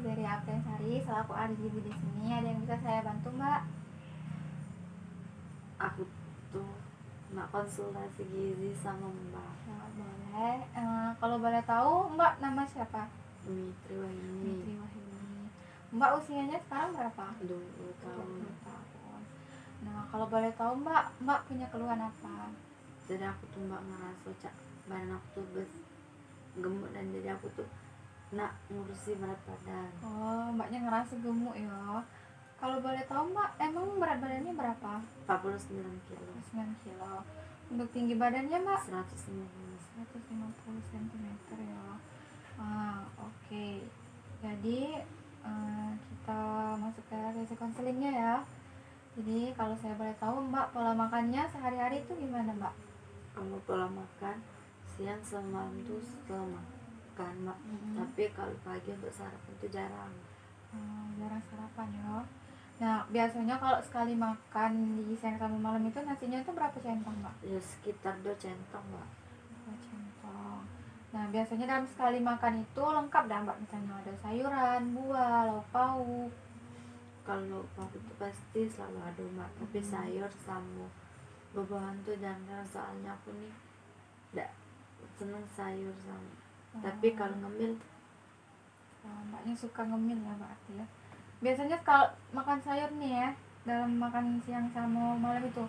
dari Apriansari, selaku ahli gizi di sini. Ada yang bisa saya bantu, Mbak? Aku tuh nak konsultasi gizi sama Mbak. Nah, boleh. Kalau boleh tahu, Mbak nama siapa? Mitri Wahini. Mitri Wahini. Mbak usianya sekarang berapa? 20 tahun. 20 tahun. Nah, kalau boleh tahu, Mbak punya keluhan apa? Jadi aku tuh Mbak ngerasa badan aku tuh gemuk, dan jadi aku tuh nak ngurusi berat badan. Oh, Mbaknya ngerasa gemuk ya. Kalau boleh tahu, Mbak, emang berat badannya berapa? 49 kilo. 9 kilo. Untuk tinggi badannya, Mbak? 150 cm ya. Oke. Jadi kita masuk ke sesi konselingnya ya. Jadi kalau saya boleh tahu, Mbak, pola makannya sehari-hari itu gimana, Mbak? Kamu pola makan siang sama malam tuh selalu makan, Mbak. Tapi kalau pagi untuk sarapan itu jarang. Jarang sarapan ya. Nah, biasanya kalau sekali makan di siang sama malam itu nasinya itu berapa centong, Mbak? Ya sekitar 2 centong, Mbak. 2 centong. Nah, biasanya dalam sekali makan itu lengkap dah, Mbak. Misalnya ada sayuran, buah, lauk pauk. Kalau pauk itu pasti selalu ada, Mbak. Tapi sayur sama buah-buahan tuh jarang, soalnya aku nih tidak seneng sayur sama. Tapi kalau ngemil, Mbaknya suka ngemil ya berarti ya. Biasanya kalau makan sayur nih ya, dalam makan siang sama malam itu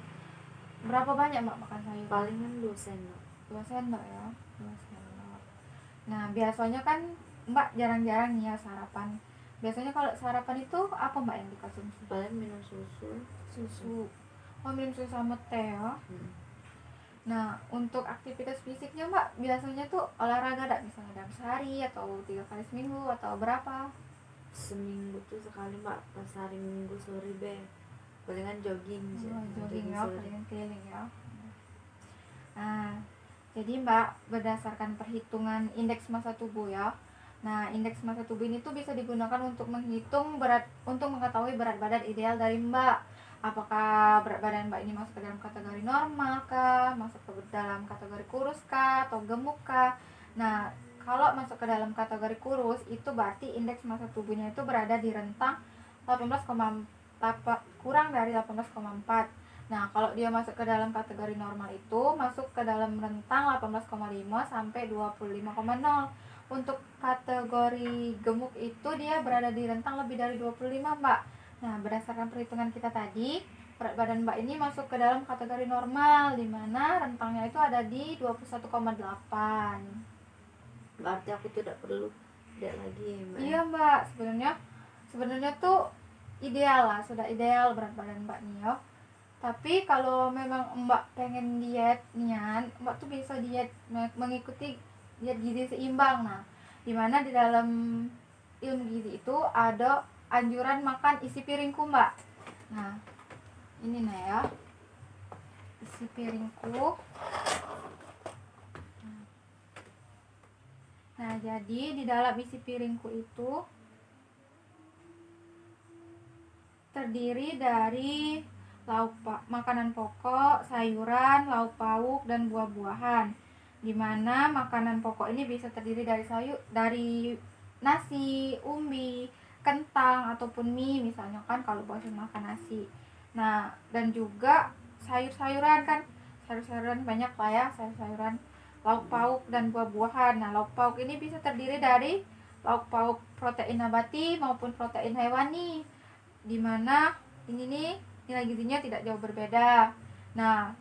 berapa banyak, Mbak, makan sayur? palingan 2 sendok. 2 sendok ya. 2 sendok. Nah, biasanya kan Mbak jarang-jarang nih ya sarapan. Biasanya kalau sarapan itu apa, Mbak, yang dikonsumsi? Paling minum susu. Oh, minum susu sama teh ya. Nah, untuk aktivitas fisiknya, Mbak, biasanya tuh olahraga enggak? Misalnya dalam sehari atau 3 kali seminggu atau berapa? Seminggu tuh sekali, Mbak. Pas hari Minggu sore palingan jogging. Jogging ya, keliling ya. Nah, jadi Mbak, berdasarkan perhitungan indeks massa tubuh ya. Nah, indeks massa tubuh ini tuh bisa digunakan untuk mengetahui berat badan ideal dari Mbak. Apakah berat badan Mbak ini masuk ke dalam kategori normal kah, masuk ke dalam kategori kurus kah, atau gemuk kah. Nah, kalau masuk ke dalam kategori kurus, itu berarti indeks massa tubuhnya itu berada di rentang 18, kurang dari 18,4. Nah, kalau dia masuk ke dalam kategori normal itu masuk ke dalam rentang 18,5 sampai 25,0. Untuk kategori gemuk itu dia berada di rentang lebih dari 25, Mbak. Nah, berdasarkan perhitungan kita tadi, berat badan Mbak ini masuk ke dalam kategori normal, di mana rentangnya itu ada di 21,8. Berarti aku tidak perlu diet lagi, Mbak. Iya, Mbak, sebenarnya tuh ideal lah, sudah ideal berat badan Mbak nih ya. Tapi kalau memang Mbak pengen diet nian, Mbak tuh bisa diet mengikuti diet gizi seimbang. Nah, dimana di dalam ilmu gizi itu ada anjuran makan isi piringku, Mbak. Nah, ini nah ya, isi piringku. Nah, jadi di dalam isi piringku itu terdiri dari makanan pokok, sayuran, lauk pauk, dan buah-buahan. Dimana makanan pokok ini bisa terdiri dari nasi, umbi, kentang, ataupun mie misalnya kan kalau bosan makan nasi. Nah, dan juga sayur-sayuran kan, sayur-sayuran banyak lah ya, sayur-sayuran, lauk pauk, dan buah-buahan. Nah, lauk pauk ini bisa terdiri dari lauk pauk protein nabati maupun protein hewani, dimana ini nih nilai gizinya tidak jauh berbeda. Nah,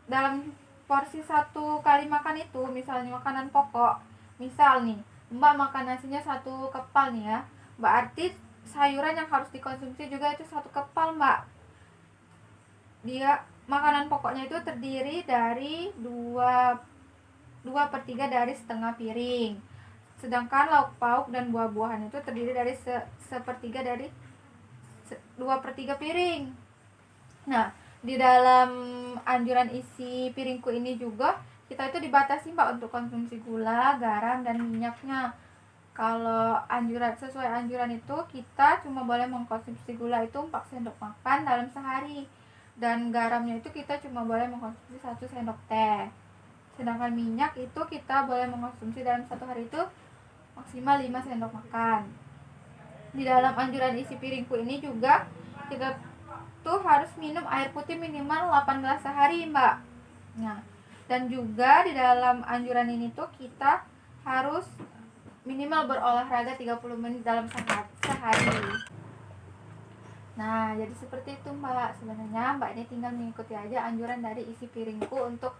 dalam porsi 1 kali makan itu, misalnya makanan pokok, misal nih Mbak makan nasinya 1 kepal nih ya, berarti sayuran yang harus dikonsumsi juga itu 1 kepal, Mbak. Dia makanan pokoknya itu terdiri dari 2/3 dari setengah piring, sedangkan lauk pauk dan buah-buahan itu terdiri dari 1/3 dari 2/3 piring. Nah, di dalam anjuran isi piringku ini juga kita itu dibatasi, Mbak, untuk konsumsi gula, garam, dan minyaknya. Kalau sesuai anjuran itu kita cuma boleh mengkonsumsi gula itu 4 sendok makan dalam sehari, dan garamnya itu kita cuma boleh mengkonsumsi 1 sendok teh. Sedangkan minyak itu kita boleh mengkonsumsi dalam 1 hari itu maksimal 5 sendok makan. di dalam anjuran isi piringku ini juga kita tuh harus minum air putih minimal 8 gelas sehari, Mbak. Nah, dan juga di dalam anjuran ini tuh kita harus minimal berolahraga 30 menit dalam sehari. Nah, jadi seperti itu, Mbak. Sebenarnya Mbak ini tinggal mengikuti aja anjuran dari isi piringku untuk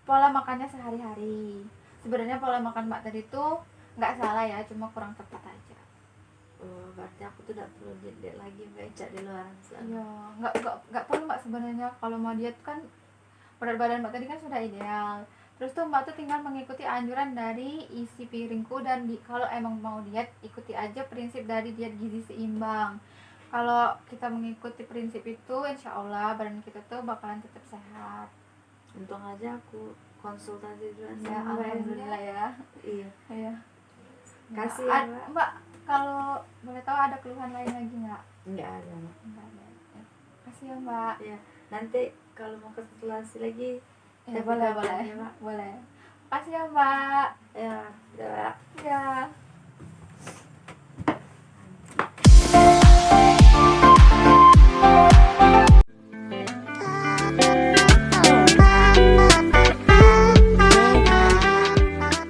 pola makannya sehari-hari. Sebenarnya pola makan Mbak tadi tuh nggak salah ya, cuma kurang tepat aja. Oh, berarti aku tuh tidak perlu diet lagi becak di luar sana. Iya, nggak perlu Mbak sebenarnya. Kalau mau diet kan berat badan Mbak tadi kan sudah ideal. Terus tuh Mbak tuh tinggal mengikuti anjuran dari isi piringku, dan kalau emang mau diet ikuti aja prinsip dari diet gizi seimbang. Kalau kita mengikuti prinsip itu, insya Allah badan kita tuh bakalan tetap sehat. Untung aja aku konsultasi dulu Ya, sama Mbak alhamdulillah ya. Iya. Iya. Kasih ya, Mbak. Mbak, kalau boleh tahu ada keluhan lain lagi nggak? Enggak ada, Mbak. Nggak ada. Ya. Kasih ya, Mbak. Ya, nanti kalau mau konsultasi lagi Ya, tapi boleh, kapan boleh. ya, Mbak? Boleh. Kasih ya, Mbak. Ya, udah, Mbak. Ya.